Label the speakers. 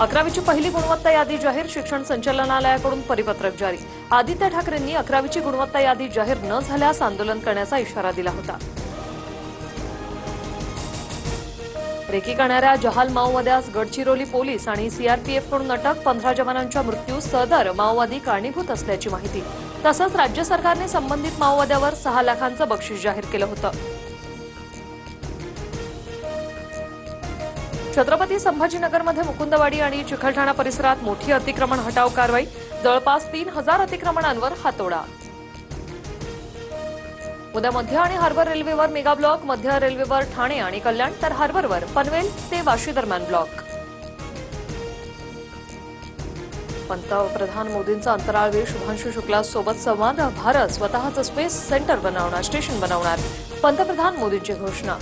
Speaker 1: 11वीची पहिली गुणवत्ता यादी जाहीर, शिक्षण संचालनालयाकडून परिपत्रक जारी। आदित्य ठाकरेंनी 11वीची गुणवत्ता यादी जाहीर न झाल्यास आंदोलन करण्याचा इशारा दिला होता। रेकी करणाऱ्या जहाल माओवाद्यास गडचिरोली पोलीस आणि सीआरपीएफकडून अटक, 15 जवानांच्या मृत्यूस सदर माओवादी कारणीभूत असल्याची माहिती। तसंच राज्य सरकारने संबंधित माओवाद्यावर 6 लाखांचं बक्षीस जाहीर केलं होतं। छत्रपती संभाजीनगरमध्ये मुकुंदवाडी आणि चिखलठाणा परिसरात मोठी अतिक्रमण हटाव कारवाई, जवळपास 3000 अतिक्रमणांवर हातोडा। उद्या मध्य आणि हार्बर रेल्वेवर मेगा ब्लॉक, मध्य रेल्वेवर ठाणे आणि कल्याण, तर हार्बरवर पनवेल ते वाशी दरम्यान ब्लॉक। पंतप्रधान मोदींचा अंतराळवीर शुभांशु शुक्ला सोबत संवाद, भारत स्वतःचं स्पेस सेंटर बनवणार, स्टेशन बनवणार, पंतप्रधान मोदींची घोषणा।